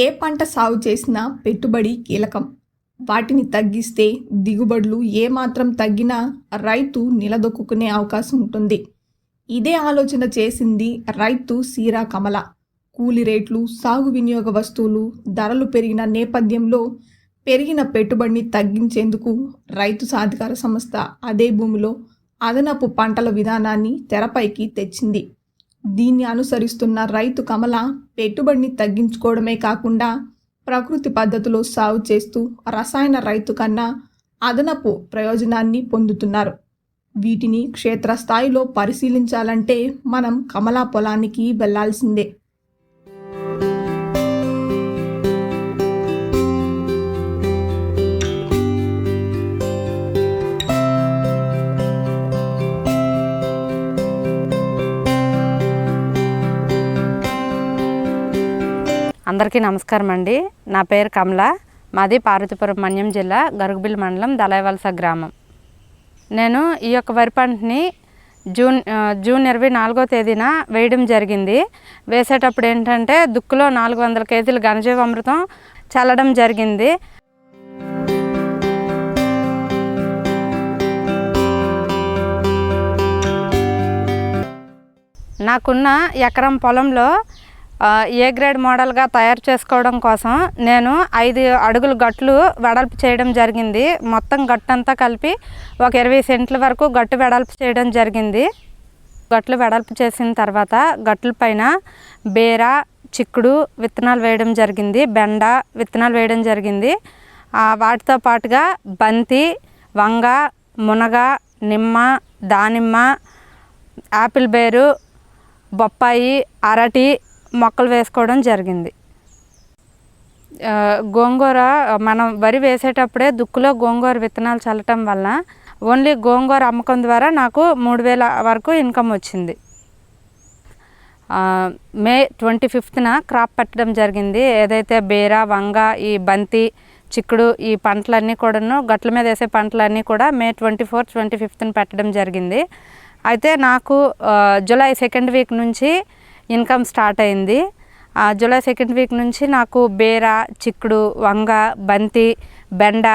ఏ పంట సాగు చేసినా పెట్టుబడి కీలకం. వాటిని తగ్గిస్తే దిగుబడులు ఏమాత్రం తగ్గినా రైతు నిలదొక్కునే అవకాశం ఉంటుంది. ఇదే ఆలోచన చేసింది రైతు సీరా కమల. కూలి రేట్లు, సాగు వినియోగ వస్తువులు ధరలు పెరిగిన నేపథ్యంలో పెరిగిన పెట్టుబడిని తగ్గించేందుకు రైతు సాధికార సంస్థ అదే భూమిలో అదనపు పంటల విధానాన్ని తెరపైకి తెచ్చింది. దీన్ని అనుసరిస్తున్న రైతు కమల పెట్టుబడిని తగ్గించుకోవడమే కాకుండా ప్రకృతి పద్ధతిలో సాగు చేస్తూ రసాయన రైతు కన్నా అదనపు ప్రయోజనాన్ని పొందుతున్నారు. వీటిని క్షేత్రస్థాయిలో పరిశీలించాలంటే మనం కమల పొలానికి వెళ్లాల్సిందే. అందరికీ నమస్కారం అండి. నా పేరు కమల. మాది పార్వతీపురం మన్యం జిల్లా గరుగుబిల్ మండలం దళాయవలస గ్రామం. నేను ఈ యొక్క వరి పంటని జూన్ 24వ తేదీన వేయడం జరిగింది. వేసేటప్పుడు ఏంటంటే దుక్కులో 400 కేజీలు ఘనజీవామృతం చల్లడం జరిగింది. నాకున్న ఎకరం పొలంలో ఏ గ్రేడ్ మోడల్గా తయారు చేసుకోవడం కోసం నేను 5 అడుగుల గట్లు వెడల్పు చేయడం జరిగింది. మొత్తం గట్టు అంతా కలిపి ఒక 20 సెంట్ల వరకు గట్టు వెడల్పు చేయడం జరిగింది. గట్లు వెడల్పు చేసిన తర్వాత గట్ల పైన బేర, చిక్కుడు విత్తనాలు వేయడం జరిగింది. బెండ విత్తనాలు వేయడం జరిగింది. వాటితో పాటుగా బంతి, వంగ, మునగ, నిమ్మ, దానిమ్మ, యాపిల్ బేరు, బొప్పాయి, అరటి మొక్కలు వేసుకోవడం జరిగింది. గోంగూర మనం వరి వేసేటప్పుడే దుక్కులో గోంగూర విత్తనాలు చల్లటం వల్ల ఓన్లీ గోంగూర అమ్మకం ద్వారా నాకు 3000 వరకు ఇన్కమ్ వచ్చింది. మే 25న క్రాప్ పెట్టడం జరిగింది. ఏదైతే బేర, వంగ, ఈ బంతి, చిక్కుడు ఈ పంటలన్నీ కూడాను గట్ల మీద వేసే పంటలన్నీ కూడా మే 24, 25న పెట్టడం జరిగింది. అయితే నాకు జూలై 2nd వీక్ నుంచి ఇన్కమ్ స్టార్ట్ అయింది. జూలై 2nd వీక్ నుంచి నాకు బేర, చిక్కుడు, వంగ, బంతి, బెండ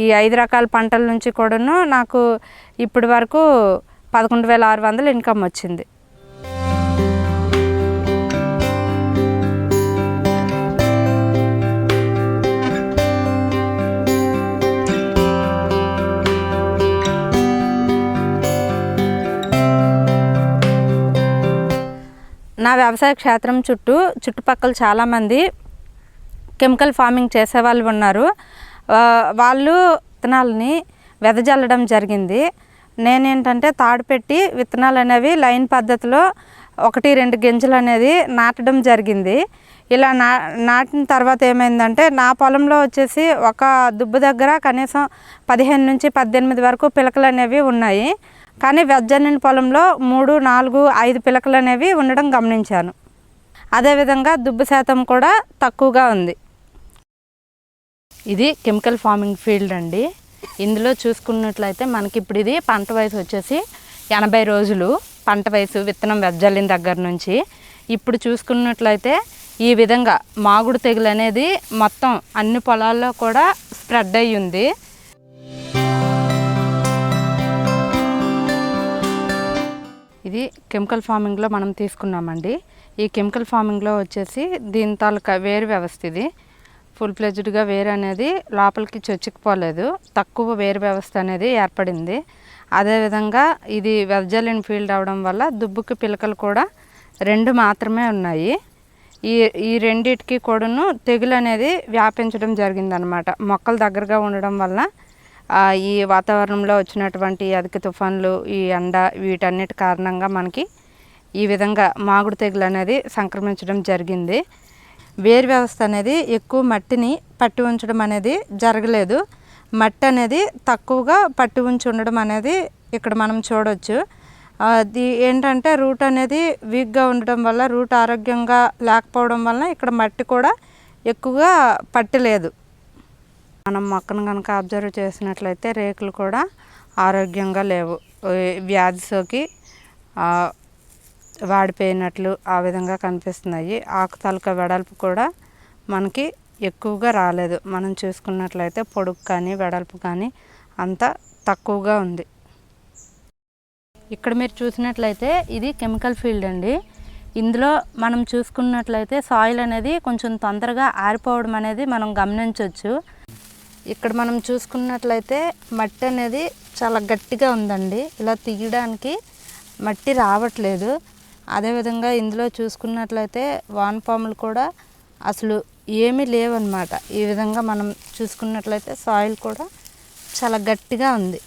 ఈ 5 రకాల పంటల నుంచి కూడాను నాకు ఇప్పటి వరకు 11,600 ఇన్కమ్ వచ్చింది. నా వ్యవసాయ క్షేత్రం చుట్టుపక్కల చాలామంది కెమికల్ ఫార్మింగ్ చేసేవాళ్ళు ఉన్నారు. వాళ్ళు విత్తనాలని వెదజల్లడం జరిగింది. నేనేంటంటే తాడు పెట్టి విత్తనాలు అనేవి లైన్ పద్ధతిలో 1-2 గింజలు అనేది నాటడం జరిగింది. ఇలా నాటిన తర్వాత ఏమైందంటే నా పొలంలో వచ్చేసి ఒక దుబ్బు దగ్గర కనీసం 15 నుంచి 18 వరకు పిలకలు అనేవి ఉన్నాయి. కానీ వెజ్జన్నిన పొలంలో 3, 4, 5 పిలకలు అనేవి ఉండడం గమనించాను. అదేవిధంగా దుబ్బు శాతం కూడా తక్కువగా ఉంది. ఇది కెమికల్ ఫార్మింగ్ ఫీల్డ్ అండి. ఇందులో చూసుకున్నట్లయితే మనకి ఇప్పుడు ఇది పంట వయసు వచ్చేసి 80 రోజులు పంట వయసు విత్తనం వెజ్జల్లిన దగ్గర నుంచి. ఇప్పుడు చూసుకున్నట్లయితే ఈ విధంగా మాగుడు తెగులు అనేది మొత్తం అన్ని పొలాల్లో కూడా స్ప్రెడ్ అయ్యి ఉంది. ఇది కెమికల్ ఫార్మింగ్లో మనం తీసుకున్నామండి. ఈ కెమికల్ ఫార్మింగ్లో వచ్చేసి దీని తాలూకా వేరు వ్యవస్థ ఇది ఫుల్ ఫ్లెడ్జ్డ్గా వేరు అనేది లోపలికి చొచ్చుకుపోలేదు. తక్కువ వేరు వ్యవస్థ అనేది ఏర్పడింది. అదేవిధంగా ఇది వెజ్జల్లిన ఫీల్డ్ అవడం వల్ల దుబ్బుకి పిలకలు కూడా 2 మాత్రమే ఉన్నాయి. ఈ రెండిటికి కూడాను తెగులు అనేది వ్యాపించడం జరిగిందనమాట. మొక్కలు దగ్గరగా ఉండడం వల్ల ఈ వాతావరణంలో వచ్చినటువంటి అధిక తుఫాన్లు, ఈ ఎండ వీటన్నిటి కారణంగా మనకి ఈ విధంగా మాగుడు తెగులు అనేది సంక్రమించడం జరిగింది. వేరు వ్యవస్థ అనేది ఎక్కువ మట్టిని పట్టి ఉంచడం అనేది జరగలేదు. మట్టి అనేది తక్కువగా పట్టి ఉంచి ఉండడం అనేది ఇక్కడ మనం చూడవచ్చు. అది ఏంటంటే రూట్ అనేది వీక్గా ఉండడం వల్ల, రూట్ ఆరోగ్యంగా లేకపోవడం వల్ల ఇక్కడ మట్టి కూడా ఎక్కువగా పట్టలేదు. మనం మొక్కను కనుక అబ్జర్వ్ చేసినట్లయితే రేకులు కూడా ఆరోగ్యంగా లేవు. వ్యాధి సోకి వాడిపోయినట్లు ఆ విధంగా కనిపిస్తున్నాయి. ఆకు తాలూకా వెడల్పు కూడా మనకి ఎక్కువగా రాలేదు. మనం చూసుకున్నట్లయితే పొడుగు కానీ వెడల్పు కానీ అంత తక్కువగా ఉంది. ఇక్కడ మీరు చూసినట్లయితే ఇది కెమికల్ ఫీల్డ్ అండి. ఇందులో మనం చూసుకున్నట్లయితే సాయిల్ అనేది కొంచెం తొందరగా ఆరిపోవడం అనేది మనం గమనించవచ్చు. ఇక్కడ మనం చూసుకున్నట్లయితే మట్టి అనేది చాలా గట్టిగా ఉందండి. ఇలా తీయడానికి మట్టి రావట్లేదు. అదేవిధంగా ఇందులో చూసుకున్నట్లయితే వానపాములు కూడా అసలు ఏమీ లేవన్నమాట. ఈ విధంగా మనం చూసుకున్నట్లయితే సాయిల్ కూడా చాలా గట్టిగా ఉంది.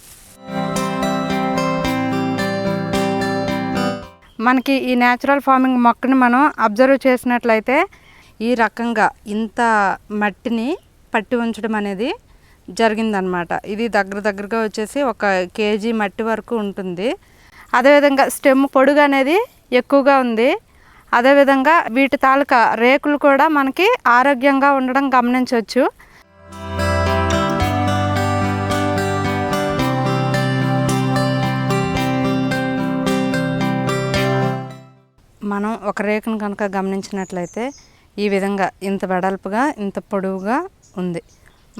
మనకి ఈ న్యాచురల్ ఫార్మింగ్ మొక్కని మనం అబ్జర్వ్ చేసినట్లయితే ఈ రకంగా ఇంత మట్టిని పట్టి ఉంచడం అనేది జరిగిందనమాట. ఇది దగ్గరగా వచ్చేసి 1 కేజీ మట్టి వరకు ఉంటుంది. అదేవిధంగా స్టెమ్ పొడుగు అనేది ఎక్కువగా ఉంది. అదేవిధంగా వీటి తాలూకా రేకులు కూడా మనకి ఆరోగ్యంగా ఉండడం గమనించవచ్చు. మనం ఒక రేకును కనుక గమనించినట్లయితే ఈ విధంగా ఇంత వెడల్పుగా ఇంత పొడవుగా ఉంది.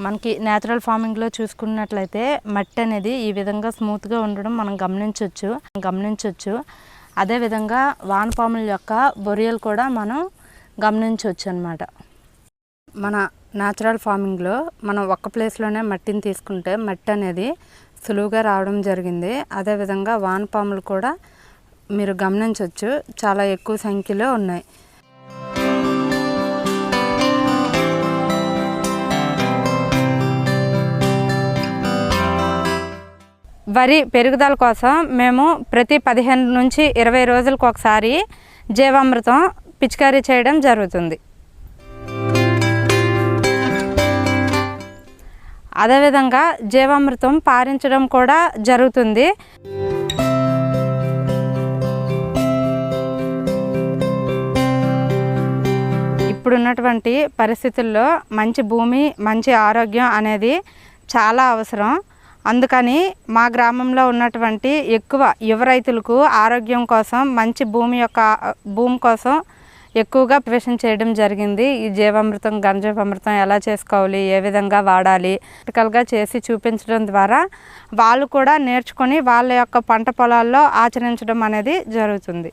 మనకి న్యాచురల్ ఫార్మింగ్లో చూసుకున్నట్లయితే మట్టి అనేది ఈ విధంగా స్మూత్గా ఉండడం మనం గమనించవచ్చు. అదేవిధంగా వానపాముల యొక్క బొరియలు కూడా మనం గమనించవచ్చు అన్నమాట. మన న్యాచురల్ ఫార్మింగ్లో మనం ఒక్క ప్లేస్లోనే మట్టిని తీసుకుంటే మట్టి అనేది సులువుగా రావడం జరిగింది. అదేవిధంగా వానపాములు కూడా మీరు గమనించవచ్చు, చాలా ఎక్కువ సంఖ్యలో ఉన్నాయి. వరి పెరుగుదల కోసం మేము ప్రతి 15 నుంచి 20 రోజులకు ఒకసారి జీవామృతం పిచికారీ చేయడం జరుగుతుంది. అదేవిధంగా జీవామృతం పారించడం కూడా జరుగుతుంది. ఇప్పుడున్నటువంటి పరిస్థితుల్లో మంచి భూమి, మంచి ఆరోగ్యం అనేది చాలా అవసరం. అందుకని మా గ్రామంలో ఉన్నటువంటి ఎక్కువ యువ రైతులకు ఆరోగ్యం కోసం, మంచి భూమి కోసం ఎక్కువగా ప్రిపరేషన్ చేయడం జరిగింది. ఈ జీవామృతం, ఘనజీవామృతం ఎలా చేసుకోవాలి, ఏ విధంగా వాడాలి ప్రాక్టికల్గా చేసి చూపించడం ద్వారా వాళ్ళు కూడా నేర్చుకొని వాళ్ళ యొక్క పంట పొలాల్లో ఆచరించడం అనేది జరుగుతుంది.